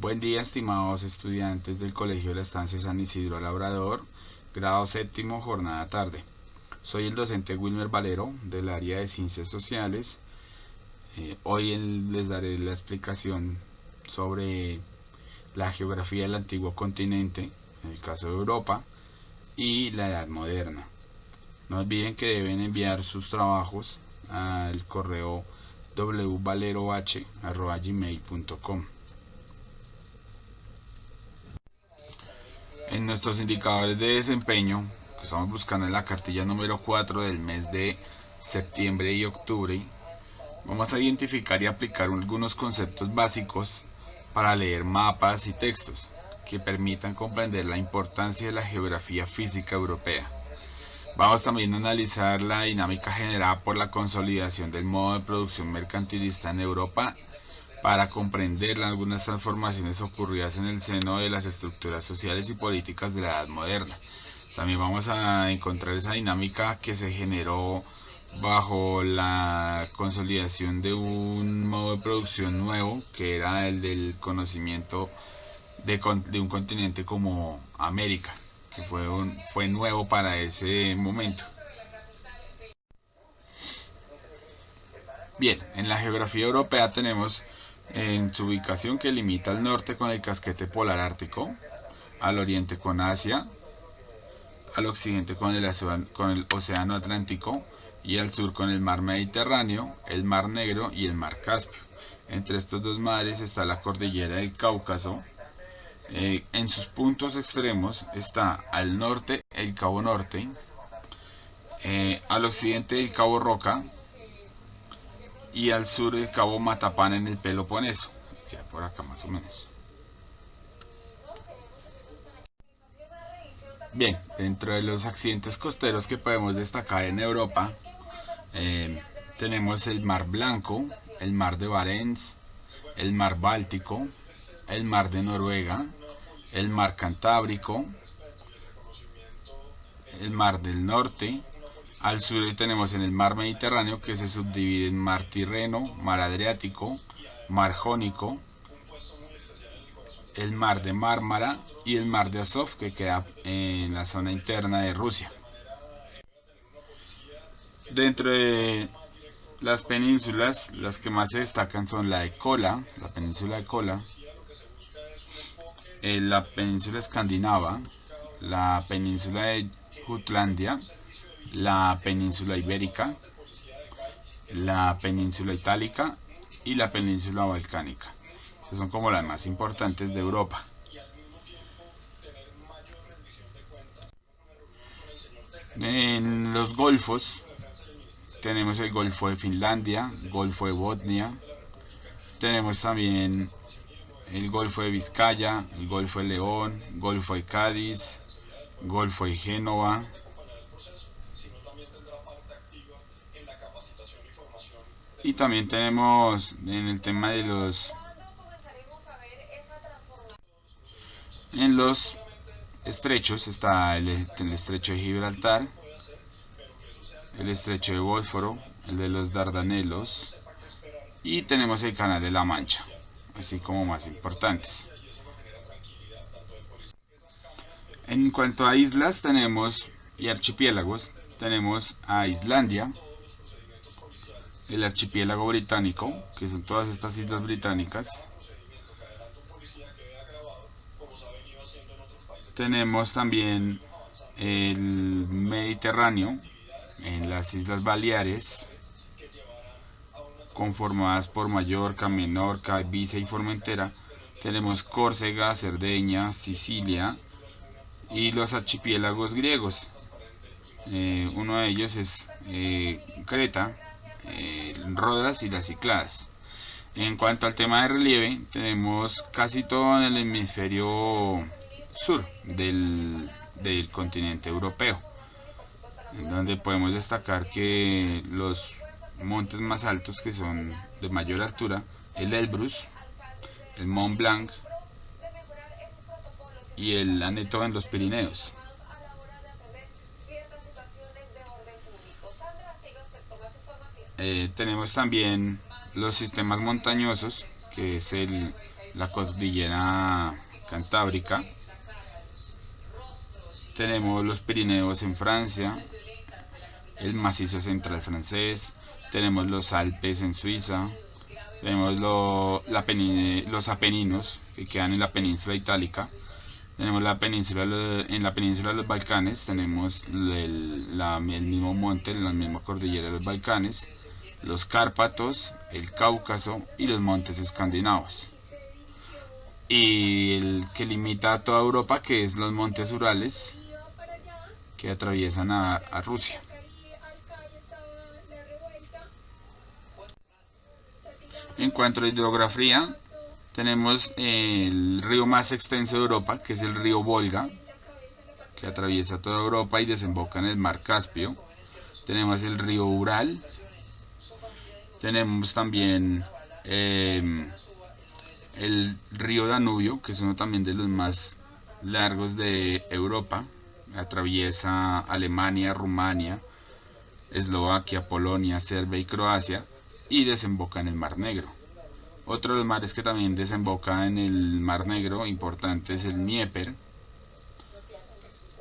Buen día, estimados estudiantes del Colegio de la Estancia San Isidro Labrador, grado séptimo, jornada tarde. Soy el docente Wilmer Valero del área de Ciencias Sociales. Hoy les daré la explicación sobre la geografía del antiguo continente, en el caso de Europa, y la Edad Moderna. No olviden que deben enviar sus trabajos al correo wvaleroh@gmail.com. En nuestros indicadores de desempeño, que estamos buscando en la cartilla número 4 del mes de septiembre y octubre, vamos a identificar y aplicar algunos conceptos básicos para leer mapas y textos que permitan comprender la importancia de la geografía física europea. Vamos también a analizar la dinámica generada por la consolidación del modo de producción mercantilista en Europa para comprender algunas transformaciones ocurridas en el seno de las estructuras sociales y políticas de la Edad Moderna. También vamos a encontrar esa dinámica que se generó bajo la consolidación de un modo de producción nuevo, que era el del conocimiento de un continente como América, que fue nuevo para ese momento. Bien, en la geografía europea tenemos en su ubicación que limita al norte con el casquete polar ártico, al oriente con Asia, al occidente con el océano Atlántico y al sur con el mar Mediterráneo, el mar Negro y el mar Caspio. Entre estos dos mares está la cordillera del Cáucaso. En sus puntos extremos está al norte el Cabo Norte, al occidente el Cabo Roca y al sur el Cabo Matapán en el Peloponeso, ya por acá más o menos. Bien, dentro de los accidentes costeros que podemos destacar en Europa, tenemos el Mar Blanco, el Mar de Barents, el Mar Báltico, el Mar de Noruega, el Mar Cantábrico, el Mar del Norte. Al sur tenemos en el Mar Mediterráneo, que se subdivide en Mar Tirreno, Mar Adriático, Mar Jónico, el Mar de Mármara y el Mar de Azov, que queda en la zona interna de Rusia. Dentro de las penínsulas, las que más se destacan son la de Kola, la península de Kola, la península escandinava, la península de Jutlandia, la península ibérica, la península itálica y la península balcánica. Esas son como las más importantes de Europa. En los golfos tenemos el Golfo de Finlandia, Golfo de Botnia, tenemos también el Golfo de Vizcaya, el Golfo de León, Golfo de Cádiz, Golfo de Génova. Y también tenemos en el tema de en los estrechos está el estrecho de Gibraltar, el estrecho de Bósforo, el de los Dardanelos y tenemos el Canal de la Mancha, así como más importantes. En cuanto a islas y archipiélagos, tenemos a Islandia, el archipiélago británico, que son todas estas islas británicas. Tenemos también el Mediterráneo, en las Islas Baleares, conformadas por Mallorca, Menorca, Ibiza y Formentera. Tenemos Córcega, Cerdeña, Sicilia y los archipiélagos griegos. Uno de ellos es Creta, Rodas y las Cícladas. En cuanto al tema de relieve, tenemos casi todo en el hemisferio sur del continente europeo, en donde podemos destacar que los montes más altos, que son de mayor altura, el Elbrus, el Mont Blanc y el Aneto en los Pirineos. Tenemos también los sistemas montañosos, que es la cordillera Cantábrica. Tenemos los Pirineos en Francia, el macizo central francés, tenemos los Alpes en Suiza, tenemos los Apeninos que quedan en la península itálica, tenemos en la península de los Balcanes, tenemos el mismo monte, la misma cordillera de los Balcanes, los Cárpatos, el Cáucaso y los montes escandinavos. Y el que limita a toda Europa, que es los montes Urales, que atraviesan a Rusia. En cuanto a hidrografía, tenemos el río más extenso de Europa, que es el río Volga, que atraviesa toda Europa y desemboca en el mar Caspio. Tenemos el río Ural. Tenemos también el río Danubio, que es uno también de los más largos de Europa. Atraviesa Alemania, Rumania, Eslovaquia, Polonia, Serbia y Croacia y desemboca en el Mar Negro. Otro de los mares que también desemboca en el Mar Negro importante es el Dnieper.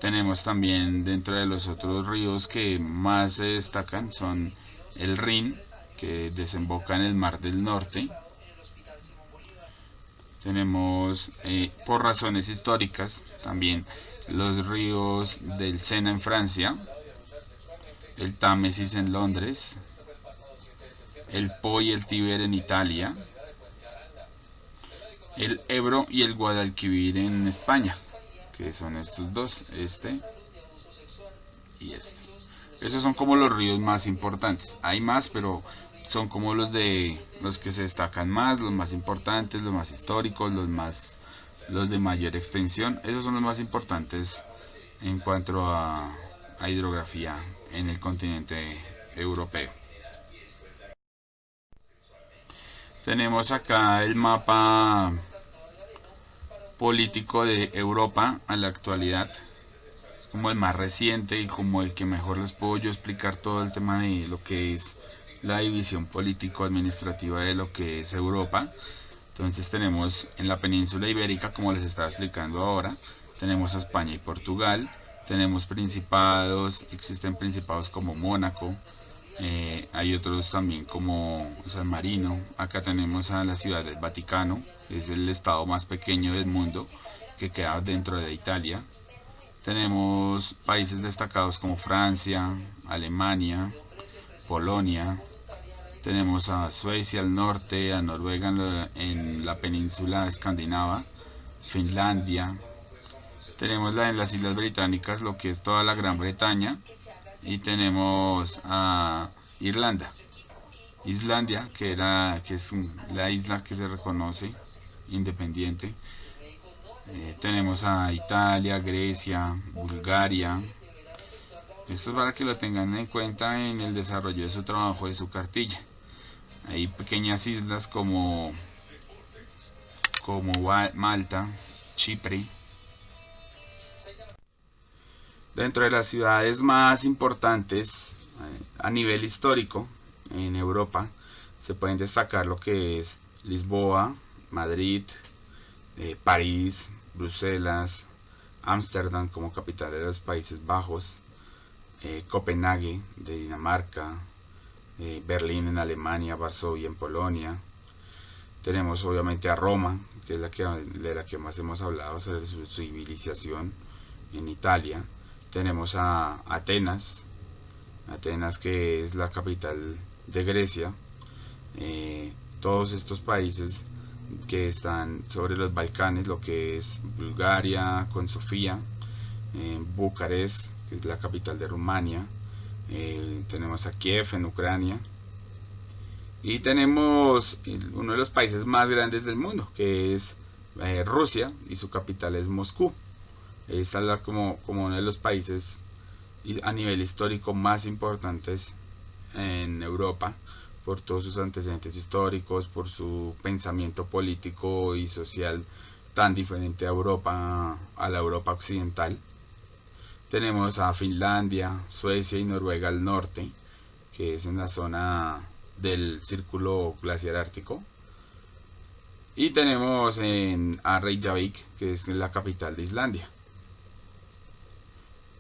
Tenemos también dentro de los otros ríos que más se destacan son el Rin, que desemboca en el Mar del Norte. Tenemos por razones históricas también los ríos del Sena en Francia, el Támesis en Londres, el Po y el Tíber en Italia, el Ebro y el Guadalquivir en España, que son estos dos, este y este. Esos son como los ríos más importantes. Hay más, pero son como los que se destacan más, los más importantes, los más históricos, los de mayor extensión. Esos son los más importantes en cuanto a hidrografía en el continente europeo. Tenemos acá el mapa político de Europa a la actualidad. Es como el más reciente y como el que mejor les puedo yo explicar todo el tema de lo que es la división político-administrativa de lo que es Europa. Entonces tenemos en la península ibérica, como les estaba explicando ahora, tenemos a España y Portugal, tenemos principados, existen principados como Mónaco, hay otros también como San Marino. Acá tenemos a la ciudad del Vaticano, que es el estado más pequeño del mundo, que queda dentro de Italia. Tenemos países destacados como Francia, Alemania, Polonia. Tenemos a Suecia al norte, a Noruega en la península escandinava, Finlandia. Tenemos en las Islas Británicas lo que es toda la Gran Bretaña. Y tenemos a Islandia, que es la isla que se reconoce independiente. Tenemos a Italia, Grecia, Bulgaria. Esto es para que lo tengan en cuenta en el desarrollo de su trabajo, de su cartilla. Hay pequeñas islas como Malta, Chipre. Dentro de las ciudades más importantes a nivel histórico en Europa se pueden destacar lo que es Lisboa, Madrid, París, Bruselas, Ámsterdam como capital de los Países Bajos, Copenhague de Dinamarca, Berlín en Alemania, Varsovia en Polonia. Tenemos obviamente a Roma, que es de la que más hemos hablado sobre su civilización, en Italia. Tenemos a Atenas, que es la capital de Grecia. Todos estos países que están sobre los Balcanes, lo que es Bulgaria con Sofía, Bucarest, que es la capital de Rumania. Tenemos a Kiev en Ucrania. Y tenemos uno de los países más grandes del mundo, que es Rusia, y su capital es Moscú. Esta es como uno de los países a nivel histórico más importantes en Europa, por todos sus antecedentes históricos, por su pensamiento político y social tan diferente a Europa, a la Europa occidental. Tenemos a Finlandia, Suecia y Noruega al norte, que es en la zona del círculo glaciar ártico. Y tenemos a Reykjavik, que es la capital de Islandia.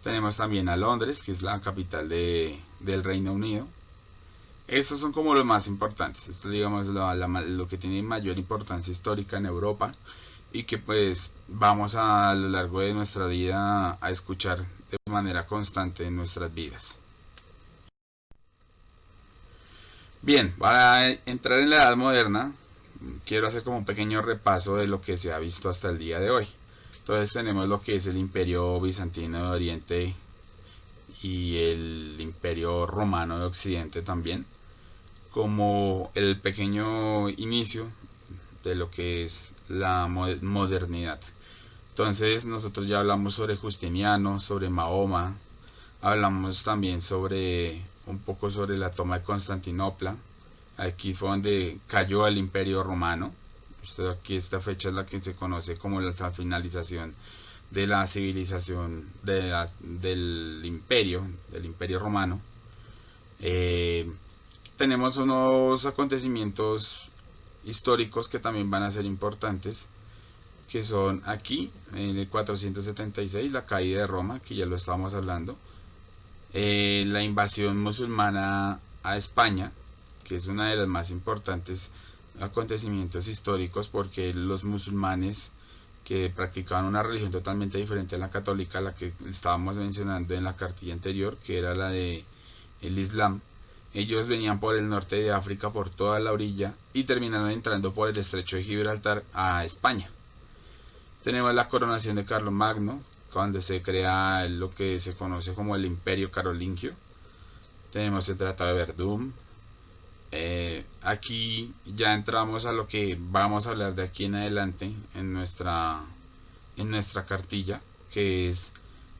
Tenemos también a Londres, que es la capital del Reino Unido. Estos son como los más importantes. Esto digamos lo que tiene mayor importancia histórica en Europa y que pues vamos a lo largo de nuestra vida a escuchar de manera constante en nuestras vidas. Bien, para entrar en la Edad Moderna, quiero hacer como un pequeño repaso de lo que se ha visto hasta el día de hoy. Entonces tenemos lo que es el Imperio Bizantino de Oriente y el Imperio Romano de Occidente también, como el pequeño inicio de lo que es la modernidad. Entonces nosotros ya hablamos sobre Justiniano, sobre Mahoma, hablamos también sobre un poco sobre la toma de Constantinopla. Aquí fue donde cayó el Imperio Romano. Aquí esta fecha es la que se conoce como la finalización de la civilización del imperio romano. Tenemos unos acontecimientos históricos que también van a ser importantes, que son aquí en el 476 la caída de Roma, que ya lo estábamos hablando, la invasión musulmana a España, que es una de las más importantes acontecimientos históricos, porque los musulmanes que practicaban una religión totalmente diferente a la católica, la que estábamos mencionando en la cartilla anterior, que era la de el Islam, ellos venían por el norte de África, por toda la orilla, y terminaron entrando por el estrecho de Gibraltar a España. Tenemos la coronación de Carlomagno, cuando se crea lo que se conoce como el Imperio Carolingio. Tenemos el Tratado de Verdún. Aquí ya entramos a lo que vamos a hablar de aquí en adelante en nuestra cartilla, que es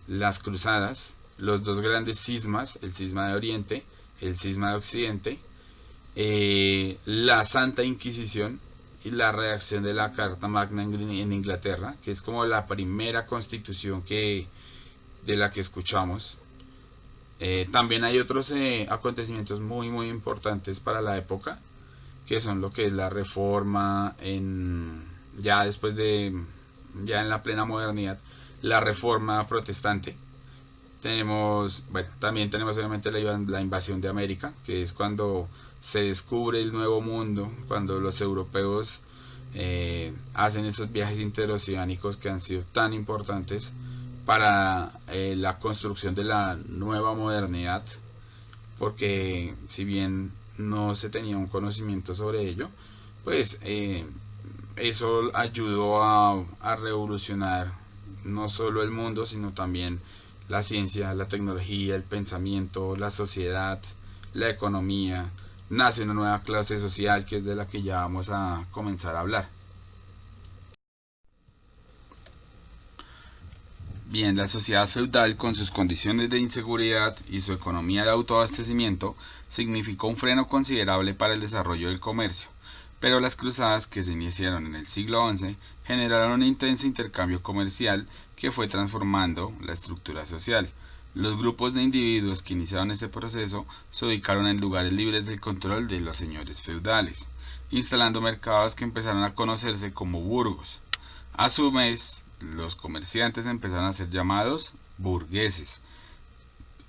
las cruzadas, los dos grandes cismas, el cisma de Oriente, el cisma de Occidente, la Santa Inquisición y la redacción de la Carta Magna en Inglaterra, que es como la primera constitución de la que escuchamos. También hay otros acontecimientos muy importantes para la época, que son lo que es la reforma ya después ya en la plena modernidad, la reforma protestante. También tenemos obviamente la invasión de América, que es cuando se descubre el nuevo mundo, cuando los europeos hacen esos viajes interoceánicos que han sido tan importantes para la construcción de la nueva modernidad, porque si bien no se tenía un conocimiento sobre ello, pues eso ayudó a revolucionar no solo el mundo, sino también la ciencia, la tecnología, el pensamiento, la sociedad, la economía. Nace una nueva clase social, que es de la que ya vamos a comenzar a hablar. Bien, la sociedad feudal, con sus condiciones de inseguridad y su economía de autoabastecimiento, significó un freno considerable para el desarrollo del comercio, pero las cruzadas, que se iniciaron en el siglo XI, generaron un intenso intercambio comercial que fue transformando la estructura social. Los grupos de individuos que iniciaron este proceso se ubicaron en lugares libres del control de los señores feudales, instalando mercados que empezaron a conocerse como burgos. A su vez, los comerciantes empezaron a ser llamados burgueses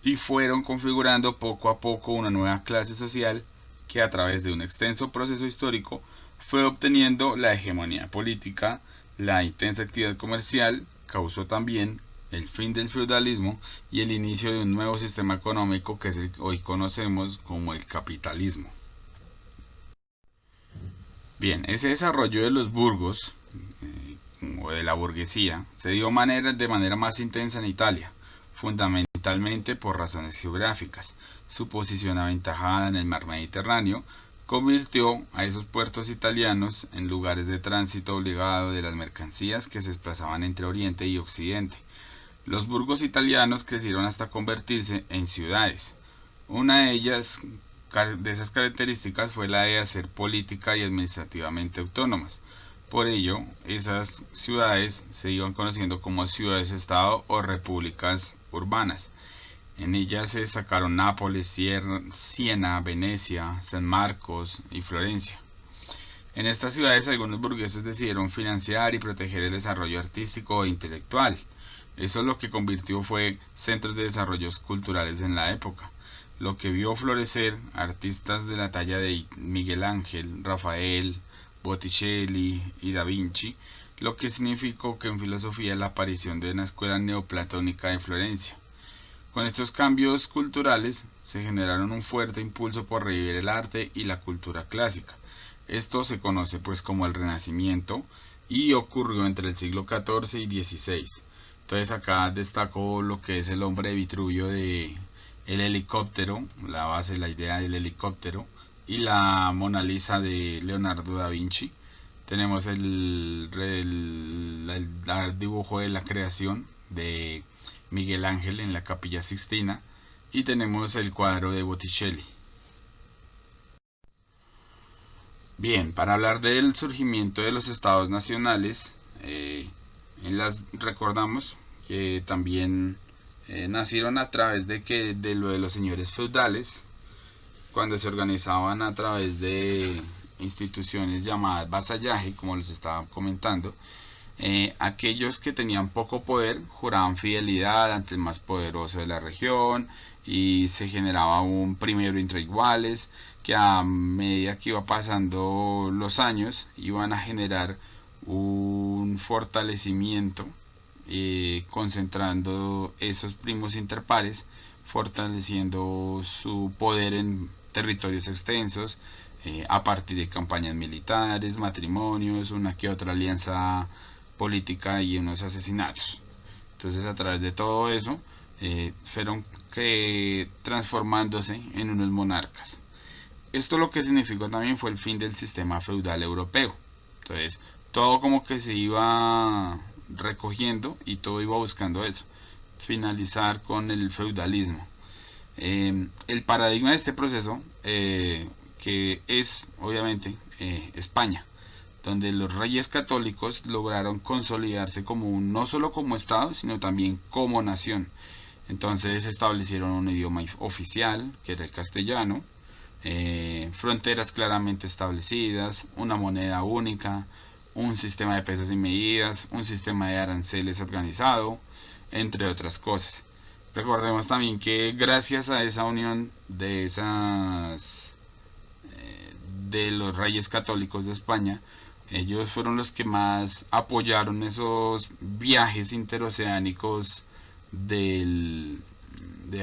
y fueron configurando poco a poco una nueva clase social que, a través de un extenso proceso histórico, fue obteniendo la hegemonía política. La intensa actividad comercial causó también el fin del feudalismo y el inicio de un nuevo sistema económico, que es el que hoy conocemos como el capitalismo. Bien, ese desarrollo de los burgos o de la burguesía se dio de manera más intensa en Italia, fundamentalmente por razones geográficas. Su posición aventajada en el mar Mediterráneo convirtió a esos puertos italianos en lugares de tránsito obligado de las mercancías que se desplazaban entre Oriente y Occidente. Los burgos italianos crecieron hasta convertirse en ciudades. Una de esas características fue la de ser política y administrativamente autónomas. Por ello, esas ciudades se iban conociendo como ciudades-estado o repúblicas urbanas. En ellas se destacaron Nápoles, Siena, Venecia, San Marcos y Florencia. En estas ciudades algunos burgueses decidieron financiar y proteger el desarrollo artístico e intelectual. Eso lo que convirtió fue centros de desarrollos culturales en la época, lo que vio florecer artistas de la talla de Miguel Ángel, Rafael, Botticelli y Da Vinci, lo que significó que en filosofía la aparición de una escuela neoplatónica de Florencia. Con estos cambios culturales se generaron un fuerte impulso por revivir el arte y la cultura clásica. Esto se conoce pues como el Renacimiento y ocurrió entre el siglo XIV y XVI. Entonces acá destaco lo que es el hombre de Vitruvio de el helicóptero, la base, la idea del helicóptero, y la Mona Lisa de Leonardo da Vinci. Tenemos el dibujo de la creación de Miguel Ángel en la Capilla Sixtina y tenemos el cuadro de Botticelli. Bien, para hablar del surgimiento de los estados nacionales, recordamos que también nacieron a través de lo de los señores feudales, cuando se organizaban a través de instituciones llamadas vasallaje, como les estaba comentando. Aquellos que tenían poco poder juraban fidelidad ante el más poderoso de la región y se generaba un primero entre iguales que a medida que iba pasando los años iban a generar un fortalecimiento, concentrando esos primos interpares, fortaleciendo su poder en territorios extensos, a partir de campañas militares, matrimonios, una que otra alianza política y unos asesinatos. Entonces a través de todo eso fueron transformándose en unos monarcas. Esto lo que significó también fue el fin del sistema feudal europeo. Entonces todo como que se iba recogiendo y todo iba buscando eso, finalizar con el feudalismo. El paradigma de este proceso, que es obviamente España, donde los reyes católicos lograron consolidarse no solo como Estado, sino también como nación. Entonces establecieron un idioma oficial, que era el castellano, fronteras claramente establecidas, una moneda única, un sistema de pesos y medidas, un sistema de aranceles organizado, entre otras cosas. Recordemos también que gracias a esa unión de los reyes católicos de España, ellos fueron los que más apoyaron esos viajes interoceánicos de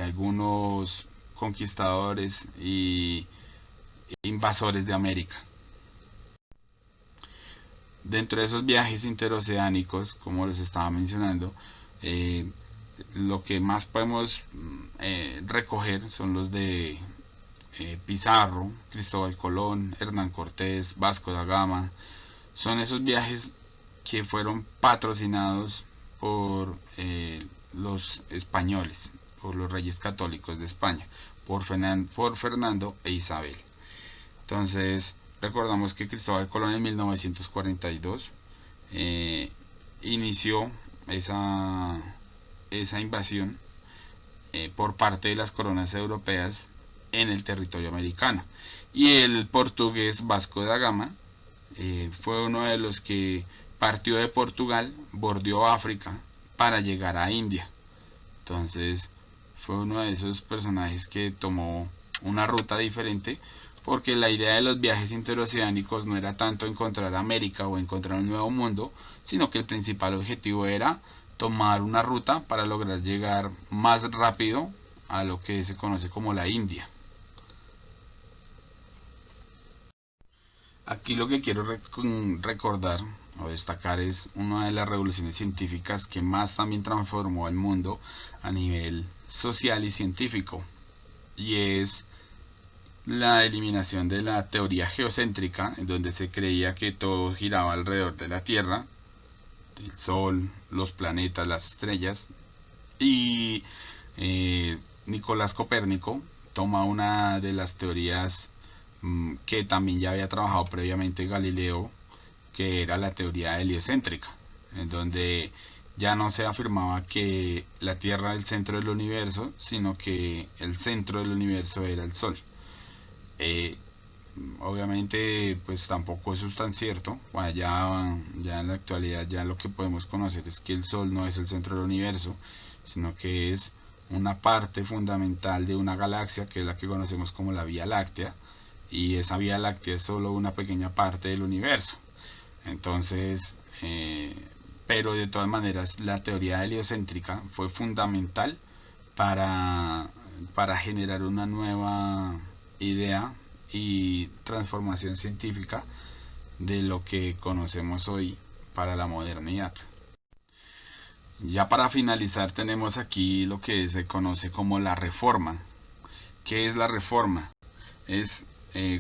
algunos conquistadores y invasores de América. Dentro de esos viajes interoceánicos, como les estaba mencionando, lo que más podemos recoger son los de Pizarro, Cristóbal Colón, Hernán Cortés, Vasco da Gama. Son esos viajes que fueron patrocinados por los españoles, por los reyes católicos de España, por Fernando e Isabel. Entonces recordamos que Cristóbal Colón en 1942 inició esa invasión por parte de las coronas europeas en el territorio americano, y el portugués Vasco da Gama fue uno de los que partió de Portugal, bordeó África para llegar a India. Entonces fue uno de esos personajes que tomó una ruta diferente, porque la idea de los viajes interoceánicos no era tanto encontrar América o encontrar un nuevo mundo, sino que el principal objetivo era tomar una ruta para lograr llegar más rápido a lo que se conoce como la India. Aquí lo que quiero recordar o destacar es una de las revoluciones científicas que más también transformó el mundo a nivel social y científico, y es la eliminación de la teoría geocéntrica, en donde se creía que todo giraba alrededor de la Tierra, el Sol, los planetas, las estrellas, y Nicolás Copérnico toma una de las teorías que también ya había trabajado previamente Galileo, que era la teoría heliocéntrica, en donde ya no se afirmaba que la Tierra era el centro del universo, sino que el centro del universo era el Sol. obviamente pues tampoco eso es tan cierto. Bueno, ya en la actualidad ya lo que podemos conocer es que el Sol no es el centro del universo, sino que es una parte fundamental de una galaxia que es la que conocemos como la Vía Láctea, y esa Vía Láctea es solo una pequeña parte del universo. Entonces, pero de todas maneras la teoría heliocéntrica fue fundamental para, para generar una nueva idea y transformación científica de lo que conocemos hoy para la modernidad. Ya para finalizar tenemos aquí lo que se conoce como la Reforma. ¿Qué es la Reforma? Es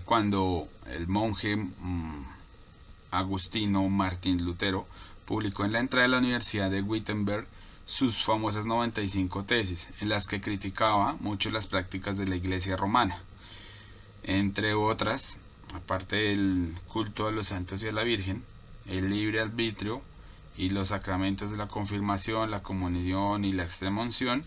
cuando el monje agustino Martín Lutero publicó en la entrada de la Universidad de Wittenberg sus famosas 95 tesis, en las que criticaba mucho las prácticas de la Iglesia romana. Entre otras, aparte del culto a los santos y a la Virgen, el libre arbitrio y los sacramentos de la confirmación, la comunión y la extremaunción,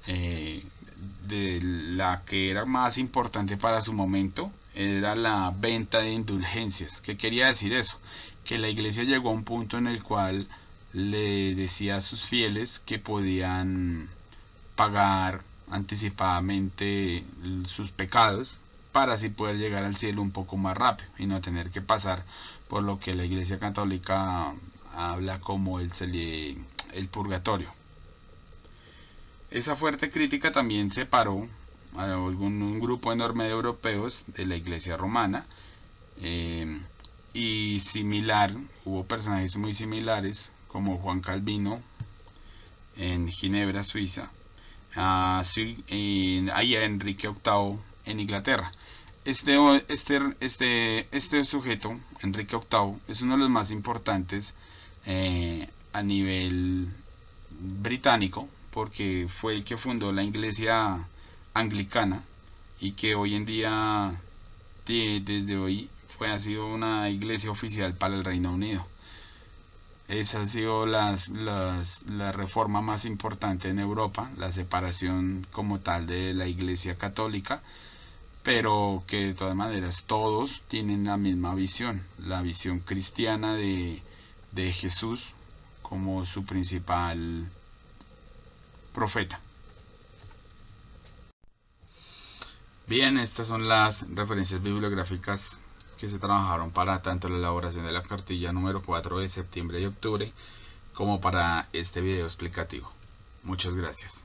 de la que era más importante para su momento era la venta de indulgencias. ¿Qué quería decir eso? Que la iglesia llegó a un punto en el cual le decía a sus fieles que podían pagar anticipadamente sus pecados para así poder llegar al cielo un poco más rápido y no tener que pasar por lo que la Iglesia Católica habla como el purgatorio. Esa fuerte crítica también separó a un grupo enorme de europeos de la Iglesia romana, y similar, hubo personajes muy similares como Juan Calvino en Ginebra, Suiza, a Enrique VIII en Inglaterra. Este sujeto, Enrique VIII, es uno de los más importantes a nivel británico, porque fue el que fundó la iglesia anglicana y que hoy en día, desde hoy, ha sido una iglesia oficial para el Reino Unido. Esa ha sido la reforma más importante en Europa, la separación como tal de la Iglesia Católica, pero que de todas maneras todos tienen la misma visión, la visión cristiana de Jesús como su principal profeta. Bien, estas son las referencias bibliográficas que se trabajaron para tanto la elaboración de la cartilla número 4 de septiembre y octubre como para este video explicativo. Muchas gracias.